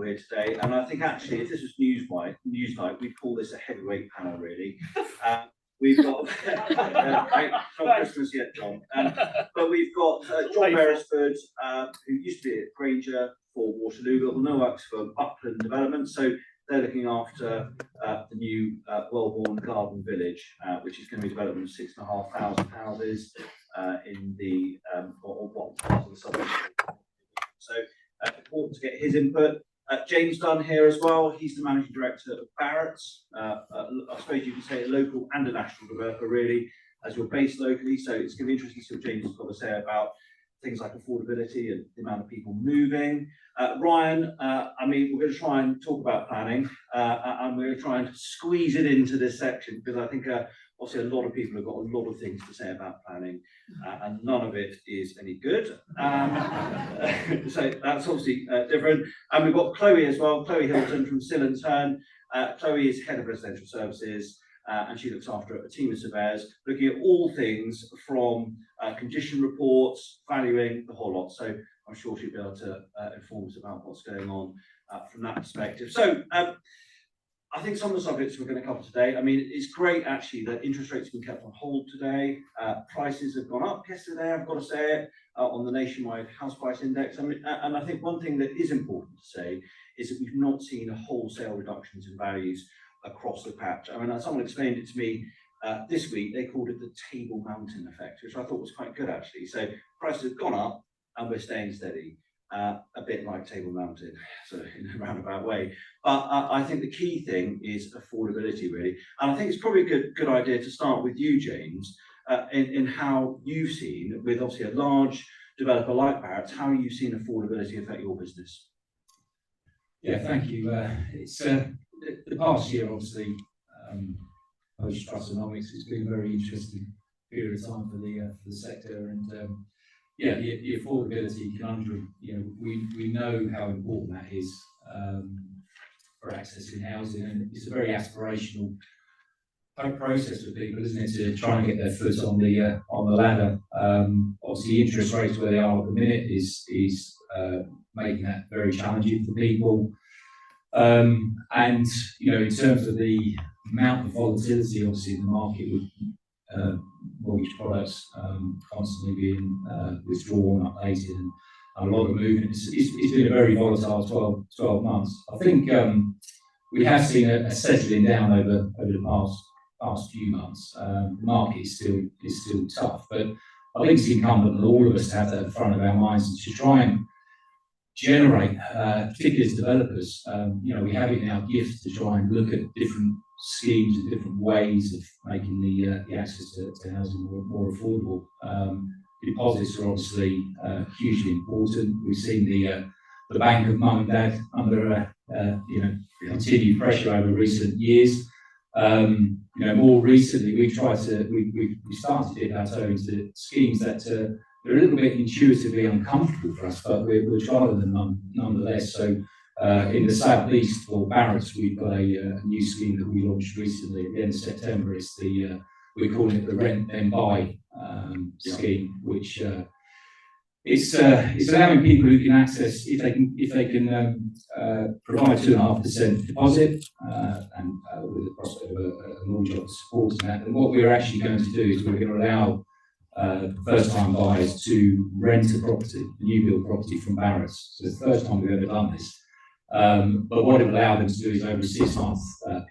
we're today, and I think actually, if this was news night, we'd call this a heavyweight panel, really. We've got not Christmas yet, John, but we've got John Beresford, who used to be at Granger for Waterloo, but now works for Buckland Development. So they're looking after the new well-worn garden village, which is going to be developed with 6,500 houses in the part of the suburb. So important to get his input. James Dunne here as well. He's the managing director of Barratt. I suppose you can say a local and a national developer, really, as you're based locally. So it's going to be interesting to see what James has got to say about things like affordability and the amount of people moving. Ryan, I mean, we're going to try and talk about planning, and we're going to try and squeeze it into this section, because I think obviously a lot of people have got a lot of things to say about planning, and none of it is any good. So that's obviously different. And we've got Chloe as well, Chloe Hylton from Sillence, Hurn. Chloe is head of residential services, and she looks after a team of surveyors looking at all things from condition reports, valuing, the whole lot. So I'm sure she'll be able to inform us about what's going on from that perspective. So I think some of the subjects we're going to cover today, I mean, it's great actually that interest rates have been kept on hold today. Prices have gone up yesterday, I've got to say it, on the nationwide house price index. I mean, and I think one thing that is important to say is that we've not seen a wholesale reductions in values across the patch. I mean, someone explained it to me this week. They called it the Table Mountain effect, which I thought was quite good actually. So prices have gone up and we're staying steady, a bit like Table Mountain, so in a roundabout way. But I think the key thing is affordability, really. And I think it's probably a good idea to start with you, James, in how you've seen, with obviously a large developer like Barratt, how you've seen affordability affect your business. Yeah, thank you. It's the past year, obviously, post-Trustonomics, it's been a very interesting period of time for the sector, and yeah, the affordability conundrum. You know, we know how important that is for accessing housing, and it's a very aspirational process for people, isn't it, to try and get their foot on the ladder. Obviously, interest rates where they are at the minute is making that very challenging for people. And you know, in terms of the amount of volatility, obviously, in the market with mortgage products constantly being withdrawn, updated, and a lot of movement, it's been a very volatile 12 months. I think we have seen a settling down over the past few months. The market is still tough, but I think it's incumbent on all of us to have that at the front of our minds and to try and generate, particularly as developers, you know, we have it in our gift to try and look at different schemes and different ways of making the access to housing more affordable. Deposits are obviously hugely important. We've seen the bank of mum and dad under you know, continued pressure over recent years. You know, more recently we started to dip our toe into schemes that they're a little bit intuitively uncomfortable for us, but we're trying them nonetheless. So in the southeast, for Barratt, we've got a new scheme that we launched recently at the end of September. It's we're calling it the Rent Then Buy scheme, which it's allowing people who can access, if they can provide 2.5% deposit and with the prospect of a mortgage offer supporting that. And what we're actually going to do is we're going to allow first-time buyers to rent a property, a new build property from Barratt. So it's the first time we've ever done this. But what it will allow them to do is over a 6-month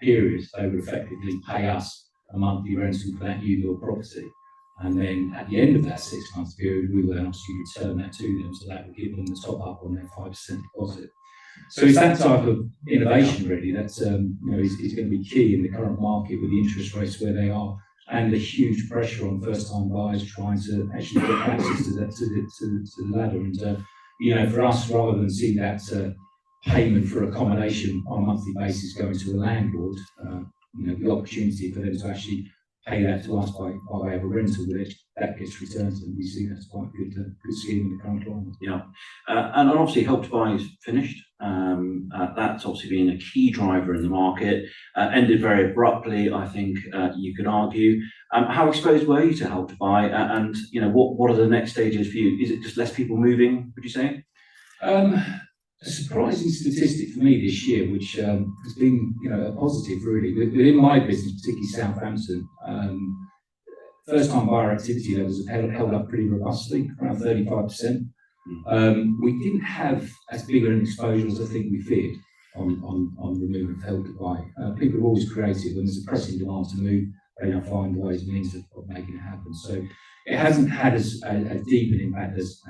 period, they would effectively pay us a monthly rental for that new build property. And then at the end of that 6-month period, we will obviously return that to them, so that will give them the top up on their 5% deposit. So it's that type of innovation really that's you know, is going to be key in the current market with the interest rates where they are, and the huge pressure on first-time buyers trying to actually get access to the ladder. And you know, for us, rather than see that payment for accommodation on a monthly basis going to a landlord, you know, the opportunity for them to actually pay that to us by way of a rental, which that gets returned to them. We see that's quite a good scheme in the current climate. Yeah, and obviously Help to Buy is finished. That's obviously been a key driver in the market. Ended very abruptly, I think you could argue. How exposed were you to Help to Buy, and you know, what are the next stages for you? Is it just less people moving, would you say? a surprising statistic for me this year, which has been, a positive really. Within my business, particularly Southampton, first-time buyer activity levels have held up pretty robustly, around 35%. We didn't have as big an exposure as I think we feared on the move of Help to Buy. People are always creative when there's a pressing demand to move, they now find ways and means of making it happen. So it hasn't had as deep an impact as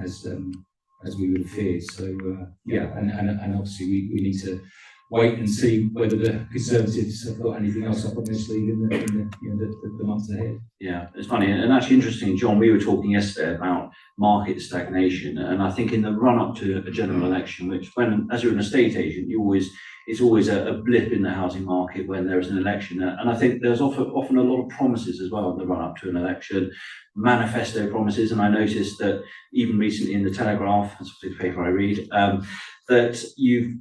we would have feared. So and obviously we need to wait and see whether the Conservatives have got anything else up on their sleeve in the months ahead. Yeah, it's funny and actually interesting, John. We were talking yesterday about market stagnation, and I think in the run up to a general election, which when as you're an estate agent, it's always a blip in the housing market when there is an election, and I think there's often a lot of promises as well in the run up to an election, manifesto promises, and I noticed that even recently in the Telegraph, that's the paper I read, that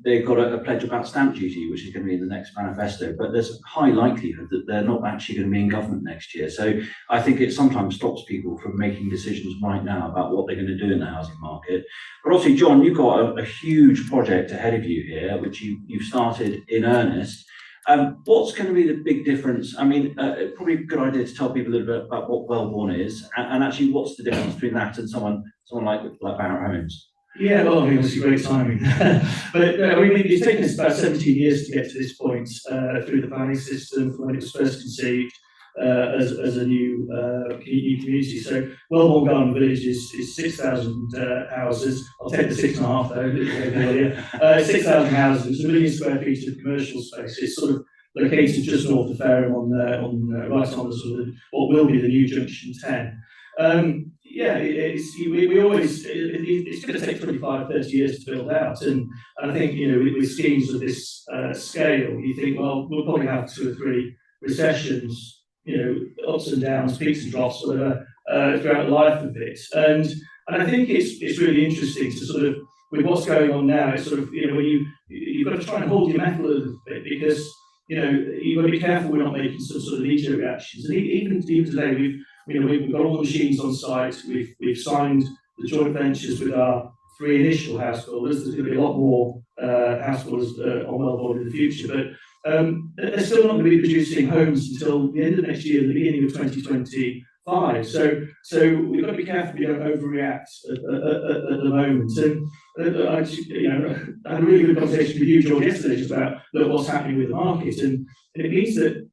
they've got a pledge about stamp duty, which is going to be in the next manifesto, but there's a high likelihood that they're not actually going to be in government next year. So I think it sometimes stops people from making decisions right now about what they're going to do in the housing market. But obviously, John, you've got a huge project ahead of you here, which you've started in earnest. What's going to be the big difference? I mean, probably a good idea to tell people a little bit about what Wellborn is, and actually what's the difference between that and someone like Barratt Homes. Yeah, well, I mean, obviously great timing. But I mean, it's taken us about 17 years to get to this point through the planning system from when it was first conceived as a new community. So Wellborn Garden Village is 6,000 houses. I'll take the 6.5 though, 6,000 houses, 1 million square feet of commercial space. It's sort of located just north of Fareham right on the sort of what will be the new Junction 10. Yeah, we always, it's going to take 25, 30 years to build out. And I think, with schemes of this scale, you think, well, we'll probably have 2 or 3 recessions, ups and downs, peaks and troughs, whatever, throughout the life of it. And I think it's really interesting to sort of, with what's going on now, it's sort of, when you've got to try and hold your mettle a little bit, because, you've got to be careful we're not making some sort of knee-jerk reactions. And even today, we've got all the machines on site. We've signed the joint ventures with our 3 initial house builders. There's going to be a lot more house builders on Wellborn in the future, but they're still not going to be producing homes until the end of next year, the beginning of 2025. So we've got to be careful we don't overreact at the moment. And I had a really good conversation with you, George, yesterday just about what's happening with the market, and it means that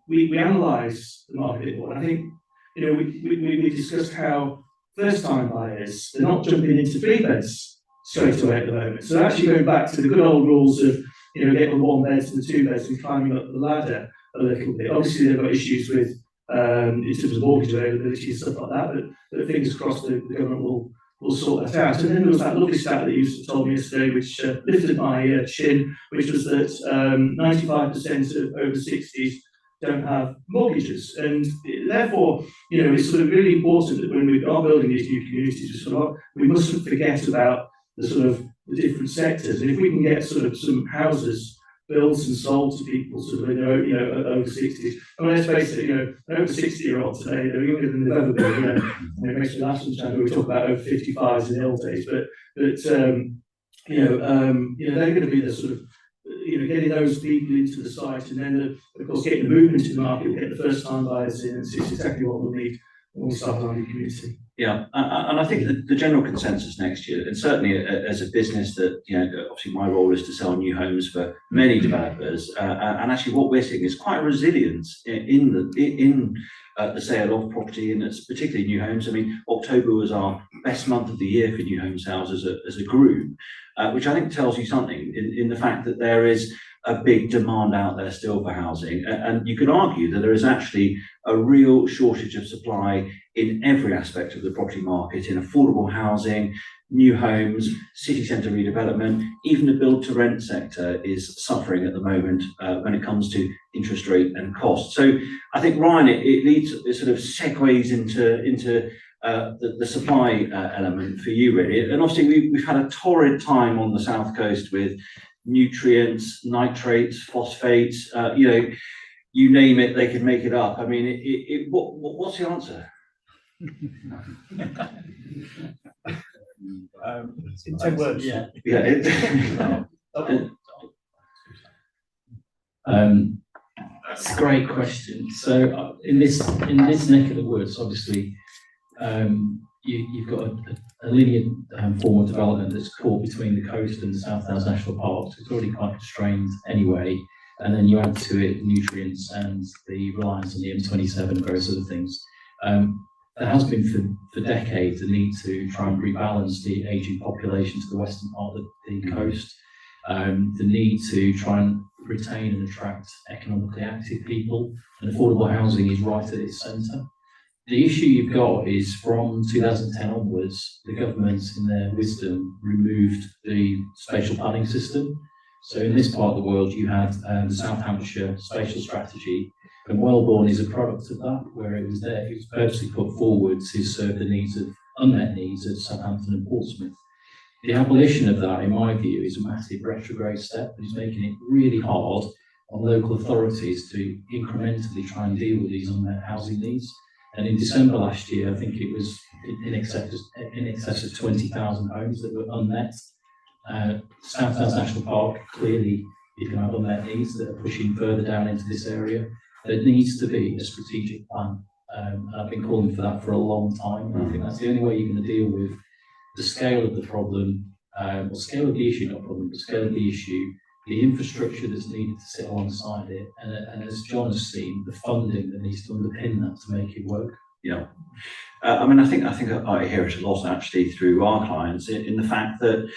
we analyse the market. And I think we discussed how first-time buyers, they're not jumping into 3 beds straight away at the moment. So actually going back to the good old rules of, getting the 1 beds and the 2 beds and climbing up the ladder a little bit. Obviously, they've got issues with in terms of mortgage availability and stuff like that, but fingers crossed the government will sort that out. And then there was that lovely stat that you told me yesterday, which lifted my chin, which was that 95% of over 60s don't have mortgages, and therefore, it's sort of really important that when we are building these new communities, we mustn't forget about the sort of the different sectors. And if we can get sort of some houses built and sold to people sort of over 60s, I mean, let's face it, an over 60-year-old today, they're younger than they've ever been. It makes me laugh sometimes when we talk about over 55s in the old days, but they're going to be the sort of getting those people into the site, and then, of course, getting the movement in the market, get the first-time buyers in. It's exactly what we'll need when we start our new community. Yeah, and I think the general consensus next year, and certainly as a business that, obviously my role is to sell new homes for many developers, and actually what we're seeing is quite a resilience in the sale of property, and it's particularly new homes. I mean, October was our best month of the year for new home sales as a group, which I think tells you something in the fact that there is a big demand out there still for housing. And you could argue that there is actually a real shortage of supply in every aspect of the property market, in affordable housing, new homes, city centre redevelopment. Even the build to rent sector is suffering at the moment when it comes to interest rate and cost. So I think, Ryan, it sort of segues into the supply element for you, really. And obviously we've had a torrid time on the south coast with nutrients, nitrates, phosphates, you name it, they can make it up. I mean, what's the answer? In 10 words. Yeah. Yeah. That's a great question. So in this neck of the woods, obviously, you've got a linear form of development that's caught between the coast and the South Downs National Park. So it's already quite constrained anyway. And then you add to it nutrients and the reliance on the M27 and various other things. There has been for decades a need to try and rebalance the ageing population to the western part of the coast. The need to try and retain and attract economically active people, and affordable housing is right at its centre. The issue you've got is from 2010 onwards, the government, in their wisdom, removed the spatial planning system. So in this part of the world, you had the South Hampshire spatial strategy, and Wellbourne is a product of that, where it was purposely put forward to serve the needs of unmet needs of Southampton and Portsmouth. The abolition of that, in my view, is a massive retrograde step, and is making it really hard on local authorities to incrementally try and deal with these unmet housing needs. And in December last year, I think it was in excess of 20,000 homes that were unmet. South Downs National Park, clearly you can have unmet needs that are pushing further down into this area. There needs to be a strategic plan. And I've been calling for that for a long time. And I think that's the only way you're going to deal with the scale of the problem, or scale of the issue, not problem, but scale of the issue, the infrastructure that's needed to sit alongside it, and as John has seen, the funding that needs to underpin that to make it work. Yeah. I mean, I think I hear it a lot actually through our clients in the fact that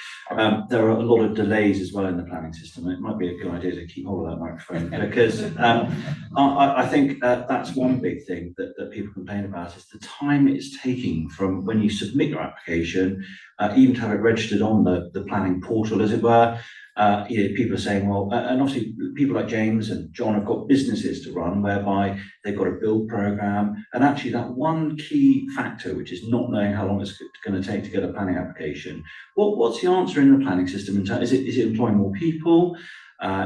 there are a lot of delays as well in the planning system. It might be a good idea to keep hold of that microphone because I think that's one big thing that people complain about is the time it's taking from when you submit your application, even to have it registered on the planning portal, as it were. People are saying, well, and obviously people like James and John have got businesses to run whereby they've got a build program, and actually that one key factor, which is not knowing how long it's going to take to get a planning application. What's the answer in the planning system? Is it employing more people?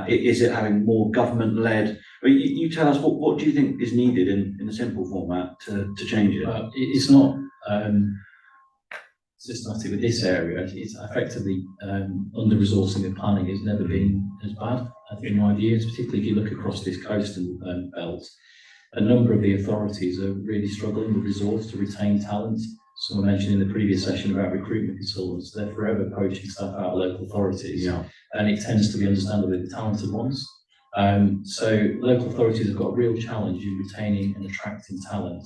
Is it having more government-led? You tell us what do you think is needed in a simple format to change it? It's not systematic with this area. It's effectively under-resourcing of planning has never been as bad, I think, in my view, particularly if you look across this coastal belt. A number of the authorities are really struggling with resource to retain talent. Someone mentioned in the previous session about recruitment consultants. They're forever poaching staff out of local authorities, and it tends to be understandably the talented ones. So local authorities have got a real challenge in retaining and attracting talent.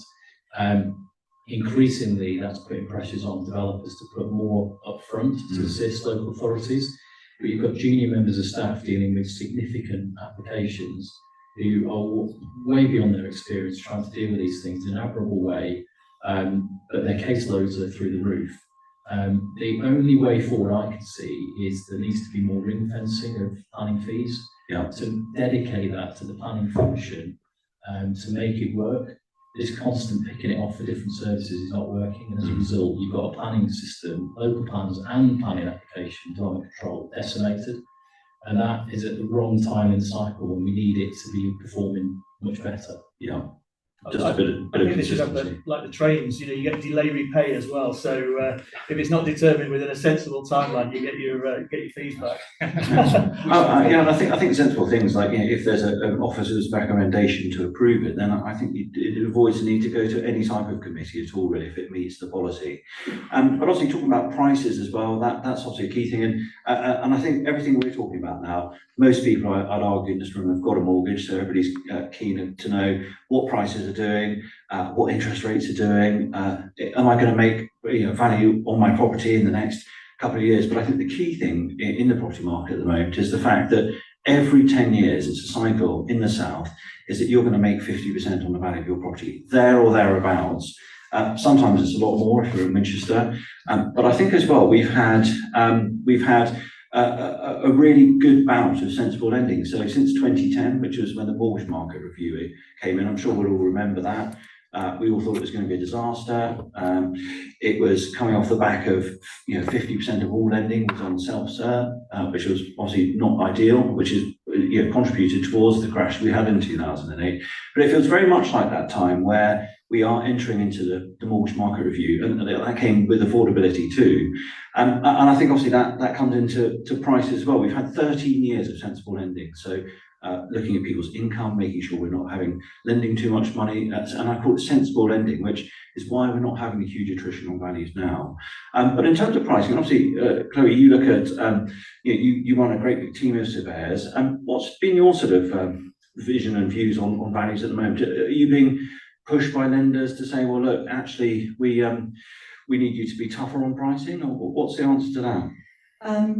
Increasingly, that's putting pressures on developers to put more upfront to assist local authorities. But you've got junior members of staff dealing with significant applications who are way beyond their experience trying to deal with these things in an admirable way, but their caseloads are through the roof. The only way forward I can see is there needs to be more ring fencing of planning fees to dedicate that to the planning function to make it work. This constant picking it off for different services is not working, and as a result, you've got a planning system, local plans and planning application, development control decimated, and that is at the wrong time in the cycle when we need it to be performing much better. Just a bit of consistency. Like the trains, you get delay repay as well. So if it's not determined within a sensible timeline, you get your fees back. And I think sensible things like if there's an officer's recommendation to approve it, then I think it avoids the need to go to any type of committee at all, really, if it meets the policy. But obviously talking about prices as well, that's obviously a key thing. And I think everything we're talking about now, most people I'd argue in this room have got a mortgage, so everybody's keen to know what prices are doing, what interest rates are doing. Am I going to make value on my property in the next couple of years? But I think the key thing in the property market at the moment is the fact that every 10 years, it's a cycle in the south, is that you're going to make 50% on the value of your property, there or thereabouts. Sometimes it's a lot more if you're in Winchester, but I think as well we've had a really good bout of sensible lending. So since 2010, which was when the mortgage market review came in, I'm sure we'll all remember that. We all thought it was going to be a disaster. It was coming off the back of 50% of all lending was on self-serve, which was obviously not ideal, which is contributed towards the crash we had in 2008. But it feels very much like that time where we are entering into the mortgage market review, and that came with affordability too. And I think obviously that comes into price as well. We've had 13 years of sensible lending, so looking at people's income, making sure we're not lending too much money, and I call it sensible lending, which is why we're not having a huge attrition on values now. But in terms of pricing, obviously, Chloe, you look at you run a great big team of surveyors, and what's been your sort of vision and views on values at the moment? Are you being pushed by lenders to say, well, look, actually, we need you to be tougher on pricing, or what's the answer to that?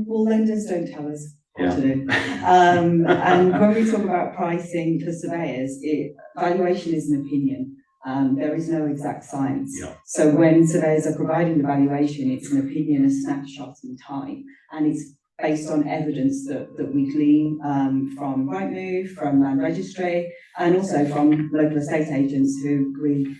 Well, lenders don't tell us what Yeah. to do. And when we talk about pricing for surveyors, valuation is an opinion. There is no exact science. Yeah. So when surveyors are providing the valuation, it's an opinion, a snapshot in time, and it's based on evidence that we glean from Rightmove, from Land Registry, and also from local estate agents who we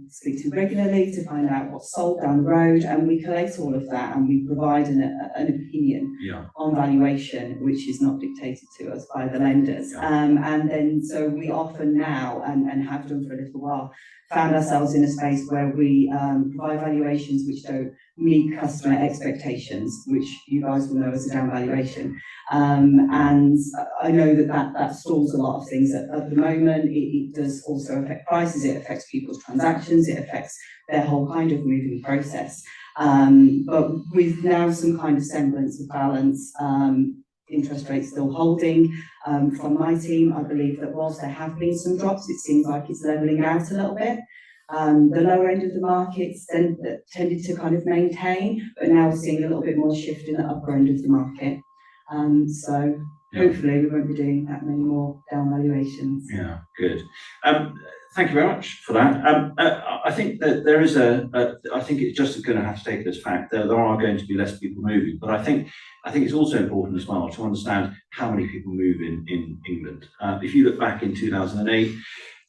speak to regularly to find out what's sold down the road, and we collate all of that and we provide an opinion on valuation, which is not dictated to us by the lenders. And then so we often now, and have done for a little while, found ourselves in a space where we provide valuations which don't meet customer expectations, which you guys will know as a down valuation. And I know that stalls a lot of things at the moment. It does also affect prices, it affects people's transactions, it affects their whole kind of moving process. But with now some kind of semblance of balance, interest rates still holding. From my team, I believe that whilst there have been some drops, it seems like it's levelling out a little bit. The lower end of the markets tended to kind of maintain, but now we're seeing a little bit more shift in the upper end of the market. So hopefully we won't be doing that many more down valuations. Yeah, good. Thank you very much for that. I think that there is I think it's just going to have to take it as fact that there are going to be less people moving, but I think it's also important as well to understand how many people move in England. If you look back in 2008,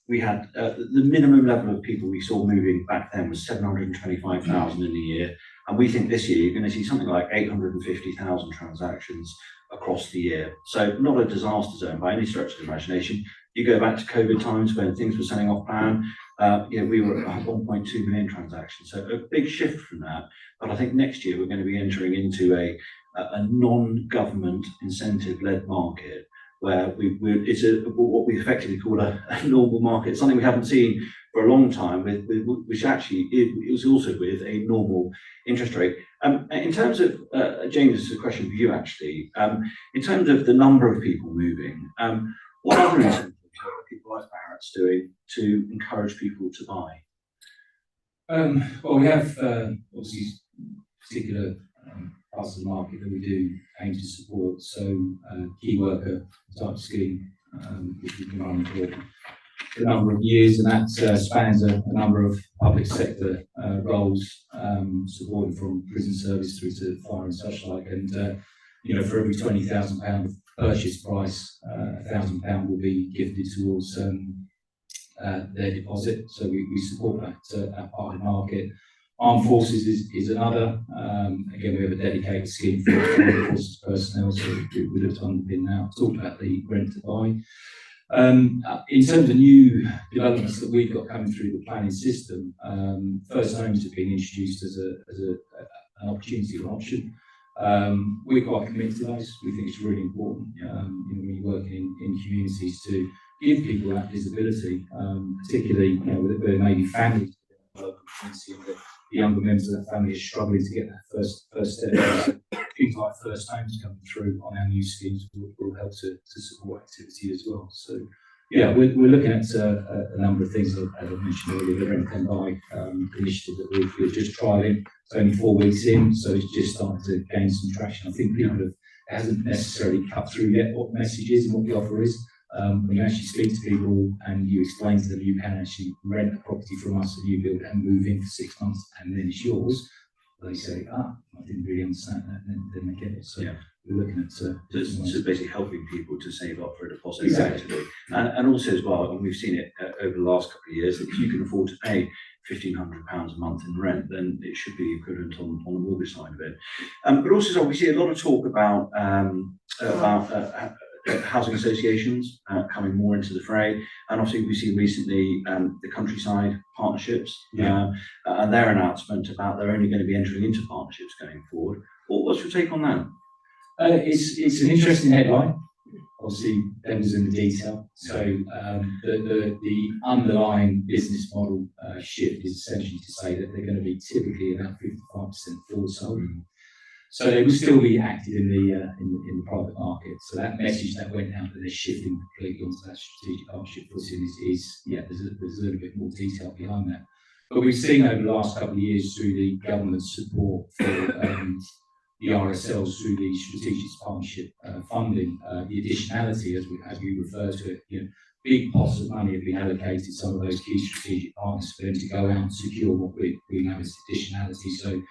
we had the minimum level of people we saw moving back then was 725,000 in a year. And we think this year you're going to see something like 850,000 transactions across the year. So not a disaster zone by any stretch of the imagination. You go back to COVID times when things were selling off plan, we were at 1.2 million transactions. So a big shift from that. But I think next year we're going to be entering into a non-government incentive-led market where it's what we effectively call a normal market, something we haven't seen for a long time, which actually it was also with a normal interest rate. In terms of, James, this is a question for you actually, in terms of the number of people moving, what other incentives are people like Barratt's doing to encourage people to buy? Well, we have obviously particular parts of the market that we do aim to support. So key worker type scheme, which we've been running for a number of years, and that spans a number of public sector roles, supporting from prison service through to fire and such like. And for every £20,000 purchase price, £1,000 will be gifted towards their deposit. So we support that part of the market. Armed Forces is another. Again, we have a dedicated scheme for Armed Forces personnel, so we look to underpin that. Talked about the rent to buy. In terms of new developments that we've got coming through the planning system, first homes have been introduced as an opportunity or option. We're quite committed to those. We think it's really important when you're working in communities to give people that visibility, particularly where there may be families in the local community and the younger members of that family are struggling to get that first step. So things like first homes coming through on our new schemes will help to support activity as well. So we're looking at a number of things, as I mentioned earlier, the Rent and Buy initiative that we're just trialling. It's only 4 weeks in, so it's just starting to gain some traction. I think it hasn't necessarily cut through yet what the message is and what the offer is. When you actually speak to people and you explain to them you can actually rent a property from us, a new build, and move in for 6 months and then it's yours, they say, I didn't really understand that, and then they get it. So we're looking at so basically helping people to save up for a deposit. Exactly. And also as well, and we've seen it over the last couple of years, that if you can afford to pay £1,500 a month in rent, then it should be equivalent on the mortgage side of it. But also, we see a lot of talk about housing associations coming more into the fray, and obviously we see recently the countryside partnerships and their announcement about they're only going to be entering into partnerships going forward. What's your take on that? It's an interesting headline. Obviously, devil's in the detail. So the underlying business model shift is essentially to say that they're going to be typically about 55% forward sold. So they will still be active in the private market. So that message that went out that they're shifting completely onto that strategic partnership footing is there's a little bit more detail behind that. But we've seen over the last couple of years through the government support for the RSLs through the strategic partnership funding, the additionality as we refer to it, big pots of money have been allocated to some of those key strategic partners for them to go out and secure what we know as additionality. So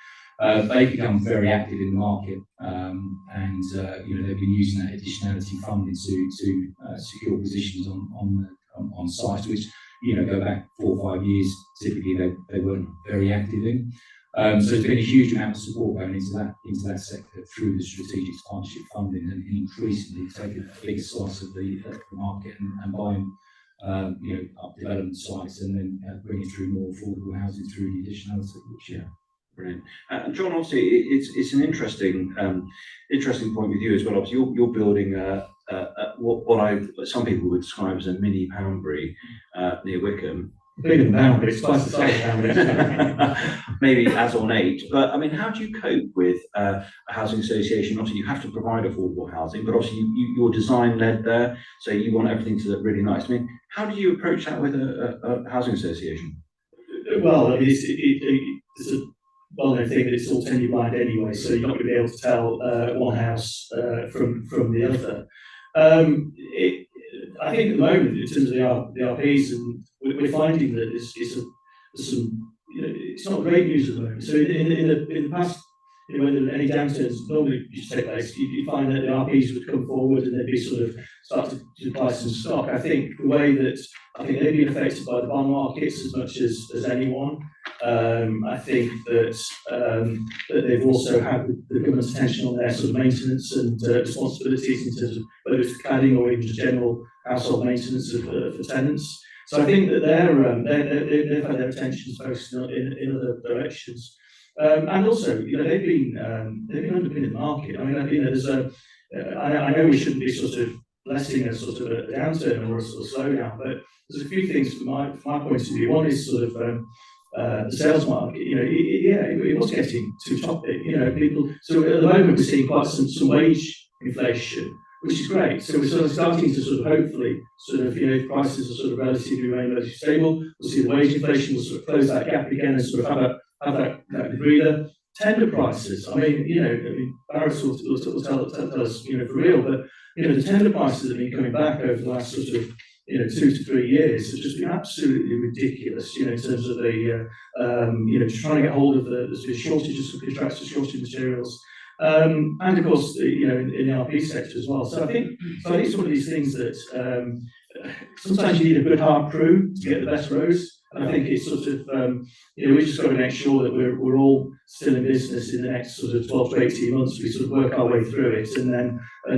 they become very active in the market, and they've been using that additionality funding to secure positions on sites which go back 4 or 5 years. Typically, they weren't very active in. So there's been a huge amount of support going into that sector through the strategic partnership funding, and increasingly taking a bigger slice of the market and buying up development sites and then bringing through more affordable housing through the additionality, which brilliant. John, obviously, it's an interesting point with you as well. Obviously, you're building what some people would describe as a mini Poundbury near Wickham. Bigger than Poundbury, it's twice the size of Poundbury. Maybe as ornate, but I mean, how do you cope with a housing association? Obviously, you have to provide affordable housing, but obviously you're design led there, so you want everything to look really nice. I mean, how do you approach that with a housing association? Well, I mean, it's a well-known thing that it's all tenure blind anyway, so you're not going to be able to tell one house from the other. I think at the moment, in terms of the RPs, and we're finding that there's some, it's not great news at the moment. So in the past, when any downturns normally used to take place, you'd find that the RPs would come forward and they'd be sort of start to buy some stock. I think the way that they've been affected by the bond markets as much as anyone. I think that they've also had the government's attention on their sort of maintenance and responsibilities in terms of whether it's cladding or even just general household maintenance for tenants. So I think that they've had their attention focused in other directions. And also, they've been underpinning the market. I mean, there's I know we shouldn't be sort of blessing a sort of a downturn or a sort of slowdown, but there's a few things from my point of view. One is sort of the sales market. It was getting too topic. People. So at the moment, we're seeing quite some wage inflation, which is great. So we're sort of starting to sort of hopefully if prices are sort of relatively stable, we'll see the wage inflation will sort of close that gap again and sort of have that breather. Tender prices. I mean, Barratt will tell us, for real, but the tender prices have been coming back over the last sort of 2 to 3 years. It's just been absolutely ridiculous, in terms of the just trying to get hold of the shortages of contractors, shortage of materials. And of course, in the RP sector as well. So I think it's one of these things that sometimes you need a good hard crew to get the best rows. And I think it's sort of we've just got to make sure that we're all still in business in the next sort of 12 to 18 months. We sort of work our way through it and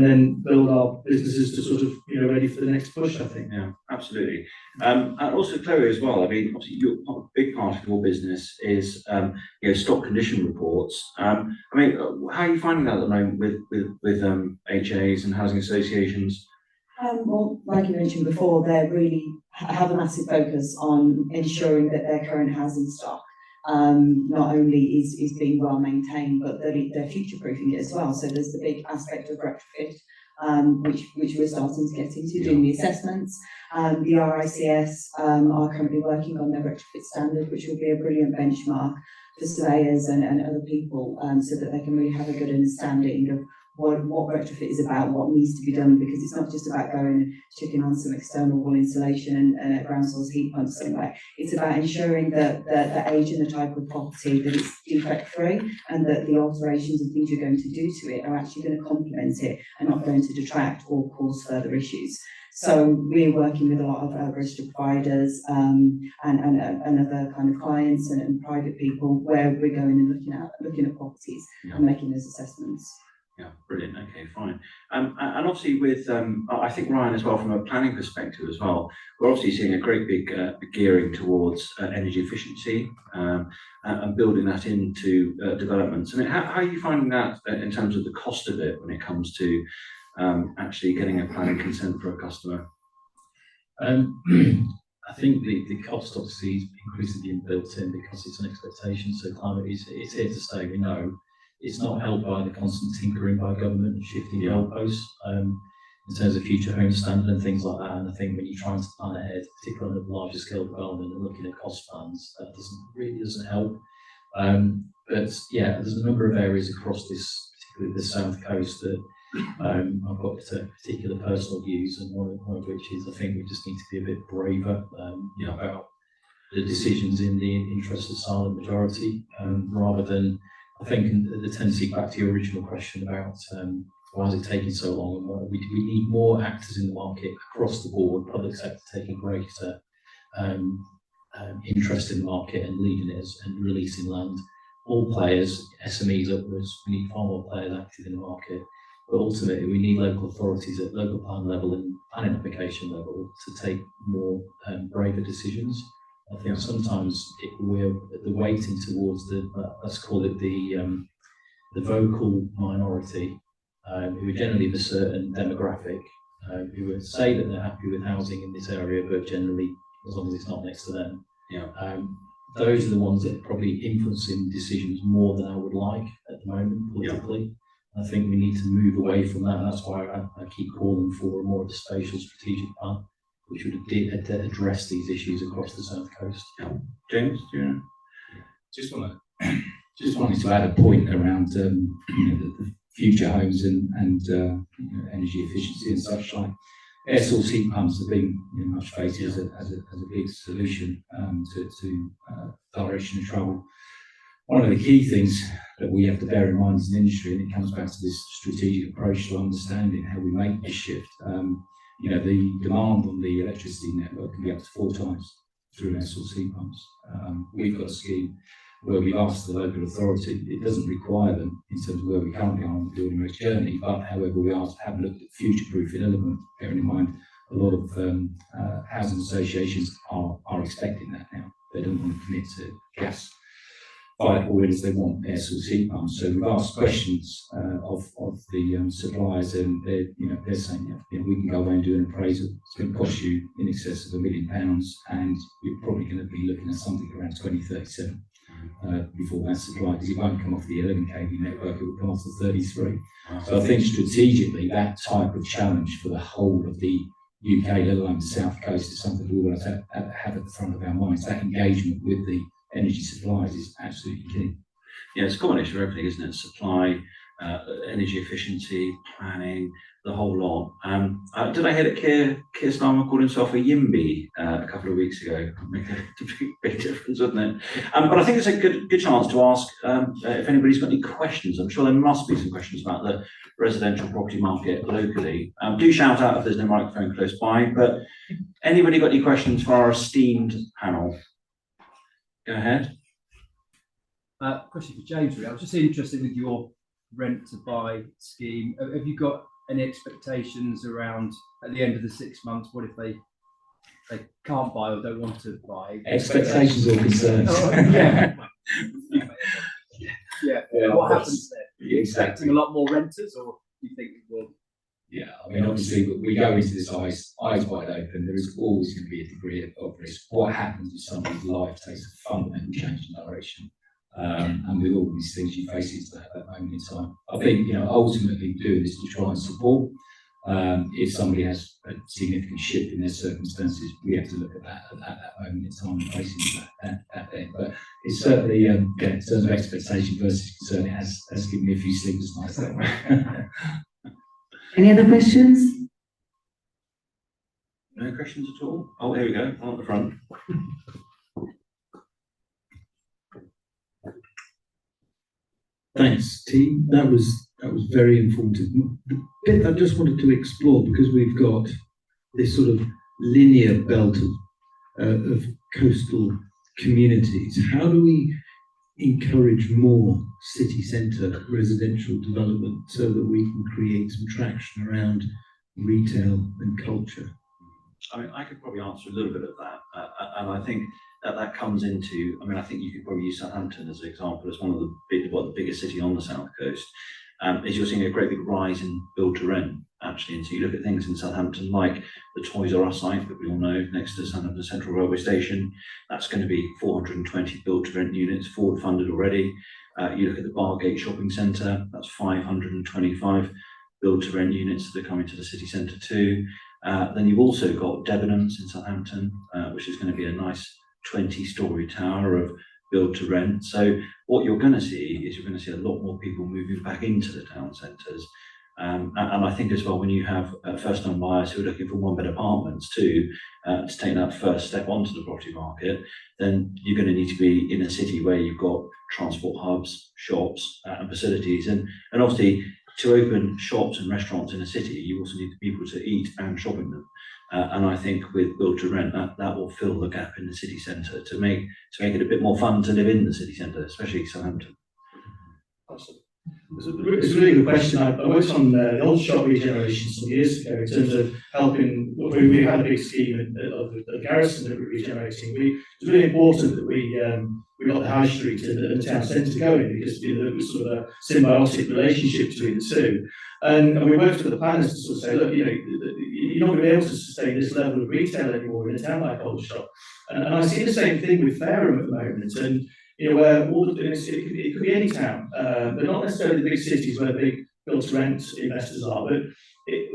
then build our businesses to sort of ready for the next push. I think. Yeah, absolutely. And also, Chloe, as well. I mean, obviously, a big part of your business is stock condition reports. I mean, how are you finding that at the moment with HAs and housing associations? Well, like you mentioned before, they really have a massive focus on ensuring that their current housing stock not only is being well maintained, but that they're future-proofing it as well. So there's the big aspect of retrofit, which we're starting to get into, doing the assessments. The RICS are currently working on their retrofit standard, which will be a brilliant benchmark for surveyors and other people, so that they can really have a good understanding of what retrofit is about, what needs to be done, because it's not just about going and checking on some external wall insulation and a ground source heat pump somewhere. It's about ensuring that the age and the type of property, that it's defect free, and that the alterations and things you're going to do to it are actually going to complement it and not going to detract or cause further issues. So we're working with a lot of registered providers and other kind of clients and private people, where we're going and looking at properties and making those assessments. Yeah, brilliant. Okay, fine. And obviously with, I think Ryan as well, from a planning perspective as well, we're obviously seeing a great big gearing towards energy efficiency and building that into developments. I mean, how are you finding that in terms of the cost of it when it comes to actually getting a planning consent for a customer? I think the cost obviously is increasingly being built in because it's an expectation. So climate it's here to stay. We know it's not helped by the constant tinkering by government and shifting goalposts in terms of future home standard and things like that. And I think when you're trying to plan ahead, particularly on a larger scale development and looking at cost plans, that doesn't help. But yeah, there's a number of areas across this, particularly the south coast, that I've got particular personal views, and one of which is I think we just need to be a bit braver about the decisions in the interest of silent majority, rather than, I think, the tendency back to your original question about why is it taking so long, and we need more actors in the market across the board, public sector taking greater interest in the market and leading it and releasing land. All players, SMEs upwards, we need far more players active in the market. But ultimately, we need local authorities at local plan level and planning application level to take more braver decisions. I think sometimes we're the weighting towards the let's call it the vocal minority, who are generally of a certain demographic, who would say that they're happy with housing in this area, but generally, as long as it's not next to them, those are the ones that are probably influencing decisions more than I would like at the moment politically. I think we need to move away from that, and that's why I keep calling for more of a spatial strategic plan, which would address these issues across the south coast. James, do you know? Just wanted to add a point around the future homes and energy efficiency and such like. Air source heat pumps have been much faced as a big solution to direction of travel. One of the key things that we have to bear in mind as an industry, and it comes back to this strategic approach to understanding how we make this shift. The demand on the electricity network can be up to 4 times through air source heat pumps. We've got a scheme where we've asked the local authority, it doesn't require them in terms of where we currently are on the building regs journey, but however we are to have looked at future-proofing element, bearing in mind a lot of housing associations are expecting that now. They don't want to commit to gas fired boilers, they want air source heat pumps. So we've asked questions of the suppliers, and they're saying, we can go away and do an appraisal. It's going to cost you in excess of £1 million, and you're probably going to be looking at something around 2037 before that's supplied, because it won't come off the 11 kV network, it will come off the 33. So I think strategically that type of challenge for the whole of the UK, let alone the south coast, is something we want to have at the front of our minds. That engagement with the energy supplies is absolutely key. Yeah, it's a combination of everything, isn't it? Supply, energy efficiency, planning, the whole lot. Did I hear that Keir Starmer called himself a YIMBY a couple of weeks ago? Make a big difference, wouldn't it? But I think it's a good chance to ask if anybody's got any questions. I'm sure there must be some questions about the residential property market locally. Do shout out if there's no microphone close by. But anybody got any questions for our esteemed panel? Go ahead. Question for James, really. I was just interested with your rent to buy scheme. Have you got any expectations around at the end of the 6 months? What if they can't buy or don't want to buy? Expectations or concerns? What happens there? Are you Exactly. expecting a lot more renters, or do you think it will? Yeah, I mean, obviously, we go into this eyes wide open. There is always going to be a degree of risk. What happens if somebody's life takes a fundamental change in direction? And with all these things you face into that at that moment in time. I think, ultimately doing this to try and support. If somebody has a significant shift in their circumstances, we have to look at that at that moment in time and face into that then. But it's certainly, in terms of expectation versus concern, it has given me a few sleepless nights that way. Any other questions? No questions at all? Oh, here we go, on at the front. Thanks, team. That was very informative. The bit I just wanted to explore, because we've got this sort of linear belt of coastal communities. How do we encourage more city centre residential development so that we can create some traction around retail and culture? I mean, I could probably answer a little bit of that, and I think that comes into. I mean, I think you could probably use Southampton as an example as one of the biggest city on the south coast. Is you're seeing a great big rise in build to rent actually, and so you look at things in Southampton like the Toys R Us site that we all know next to Southampton Central Railway Station. That's going to be 420 build to rent units, forward funded already. You look at the Bargate Shopping Centre, that's 525 build to rent units that are coming to the city centre too. Then you've also got Debenhams in Southampton, which is going to be a nice 20-storey tower of build to rent. So what you're going to see is you're going to see a lot more people moving back into the town centres. And I think as well, when you have first-time buyers who are looking for one-bed apartments too, to take that first step onto the property market, then you're going to need to be in a city where you've got transport hubs, shops and facilities. And obviously, to open shops and restaurants in a city, you also need the people to eat and shop in them. And I think with build to rent, that will fill the gap in the city centre to make it a bit more fun to live in the city centre, especially Southampton. It's a really good question. I worked on the old shop regeneration some years ago in terms of helping. We had a big scheme of Garrison that we were regenerating. It's really important that we got the high street and the town centre going, because there was sort of a symbiotic relationship between the two. And we worked with the planners to sort of say, look, you're not going to be able to sustain this level of retail anymore in a town like Aldershot. And I see the same thing with Fareham at the moment. And where it could be any town, but not necessarily the big cities where the big build-to-rent investors are. But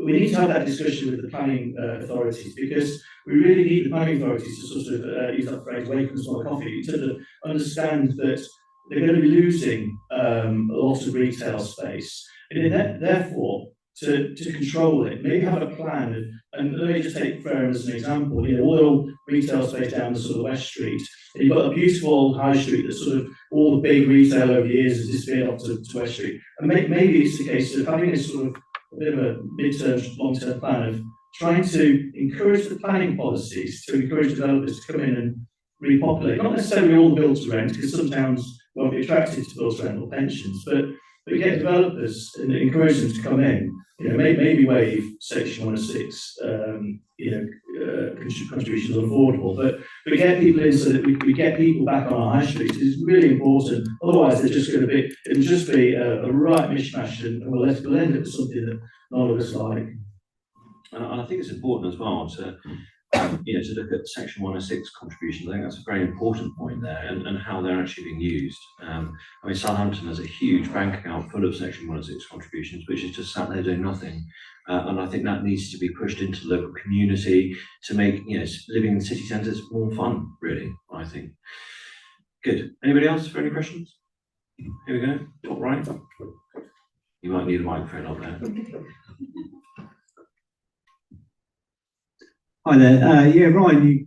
we need to have that discussion with the planning authorities, because we really need the planning authorities to sort of use that phrase, wake up and smell coffee, to understand that they're going to be losing a lot of retail space, and therefore to control it, maybe have a plan. And let me just take Fareham as an example. All the retail space down the sort of West Street, and you've got a beautiful high street that sort of all the big retail over the years has disappeared off to West Street. And maybe it's the case of having a sort of a bit of a mid-term, long-term plan of trying to encourage the planning policies to encourage developers to come in and repopulate. Not necessarily all the build to rent, because some towns won't be attracted to build to rent or pensions, but get developers and encourage them to come in. Maybe waive Section 106, contributions unaffordable, but get people in so that we get people back on our high streets is really important. Otherwise, it'll just be a right mishmash, and we'll end up with something that none of us like. And I think it's important as well to look at Section 106 contributions. I think that's a very important point there, and how they're actually being used. I mean, Southampton has a huge bank account full of Section 106 contributions, which is just sat there doing nothing. And I think that needs to be pushed into the local community to make living in city centres more fun, really, I think. Good. Anybody else for any questions? Here we go, top right. You might need a microphone up there. Hi there. Yeah, Ryan,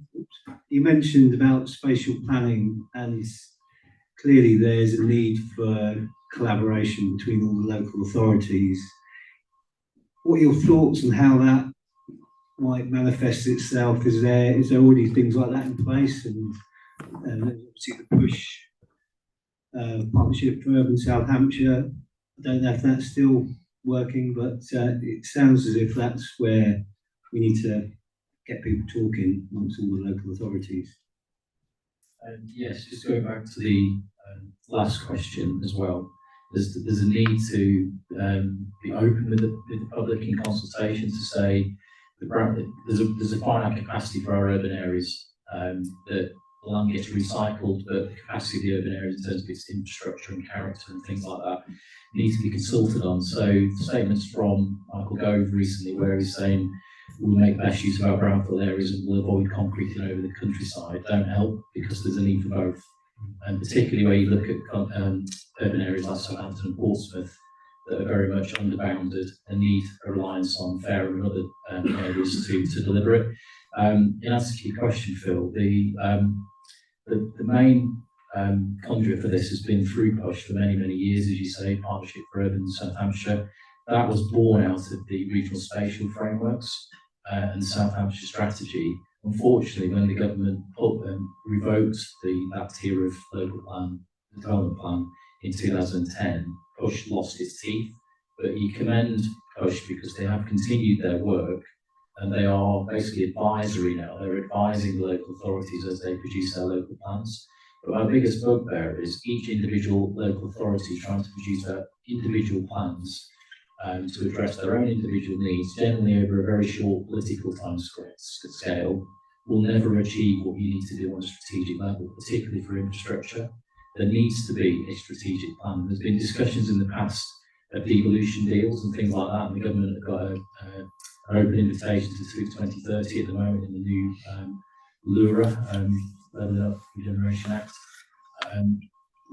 you mentioned about spatial planning, and clearly there's a need for collaboration between all the local authorities. What are your thoughts on how that might manifest itself? Is there already things like that in place? And obviously the push partnership for Urban South Hampshire, I don't know if that's still working, but it sounds as if that's where we need to get people talking amongst all the local authorities. Yes, just going back to the last question as well, there's a need to be open with the public in consultation to say there's a finite capacity for our urban areas, that the land gets recycled, but the capacity of the urban areas in terms of its infrastructure and character and things like that need to be consulted on. So statements from Michael Gove recently, where he's saying we'll make best use of our brownfield areas and we'll avoid concreting over the countryside, don't help, because there's a need for both. And particularly where you look at urban areas like Southampton and Portsmouth that are very much underbounded and need a reliance on Fareham and other areas to deliver it. In answer to your question, Phil, the main conduit for this has been through push for many, many years, as you say, Partnership for Urban South Hampshire. That was born out of the regional spatial frameworks and the South Hampshire strategy. Unfortunately, when the government revoked that tier of local plan development plan in 2010, Push lost its teeth, but you commend Push because they have continued their work and they are basically advisory now. They're advising the local authorities as they produce their local plans. But my biggest bugbear is each individual local authority trying to produce their individual plans to address their own individual needs, generally over a very short political time scale, will never achieve what you need to do on a strategic level, particularly for infrastructure. There needs to be a strategic plan. There's been discussions in the past of devolution deals and things like that, and the government have got an open invitation to through 2030 at the moment in the new LURA, Levelling Up Regeneration Act.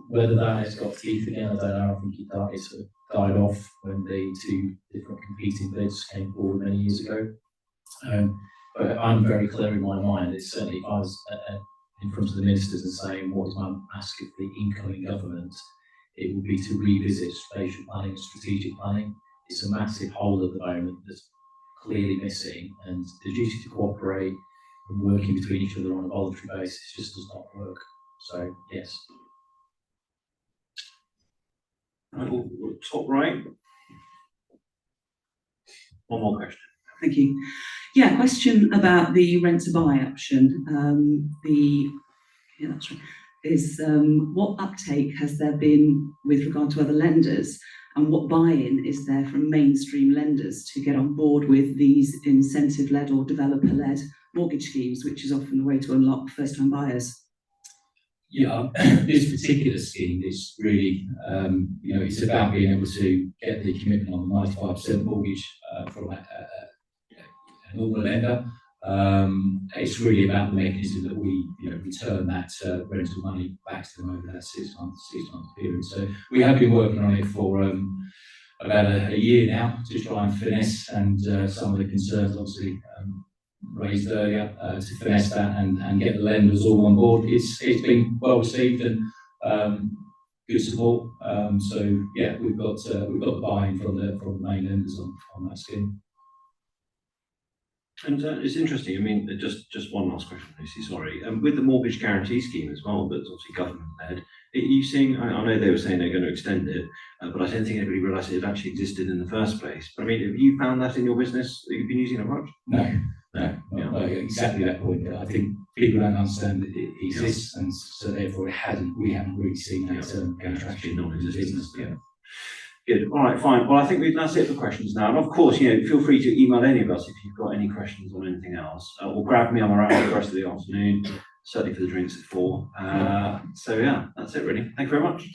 Whether that has got teeth again, I don't know. I think it sort of died off when the two different competing bids came forward many years ago. But I'm very clear in my mind, it's certainly if I was in front of the ministers and saying what is my ask of the incoming government, it would be to revisit spatial planning and strategic planning. It's a massive hole at the moment that's clearly missing, and the duty to cooperate and working between each other on a voluntary basis just does not work. So, yes. Right, top right. One more question. Thank you. Yeah, question about the rent to buy option. That's right. Is what uptake has there been with regard to other lenders, and what buy-in is there from mainstream lenders to get on board with these incentive-led or developer-led mortgage schemes, which is often the way to unlock first-time buyers? Yeah, this particular scheme is really, it's about being able to get the commitment on the 95% mortgage from a normal lender. It's really about the mechanism that we, return that rental money back to them over that 6 month period. So we have been working on it for about a year now to try and finesse, and some of the concerns obviously raised earlier to finesse that and get the lenders all on board. It's been well received and good support. So yeah, we've got the buy-in from the main lenders on that scheme. And it's interesting. I mean, just one last question, Lucy. Sorry. With the mortgage guarantee scheme as well, that's obviously government-led. Are you seeing? I know they were saying they're going to extend it, but I don't think anybody realised it actually existed in the first place. But I mean, have you found that in your business that you've been using it much? No, exactly that point. I think people don't understand that it exists, and so therefore we haven't really seen that traction in the business. Yeah. Good. All right, fine. Well, I think that's it for questions now. And of course, feel free to email any of us if you've got any questions on anything else. Or grab me. I'm around for the rest of the afternoon, certainly for the drinks at 4. So yeah, that's it really. Thank you very much.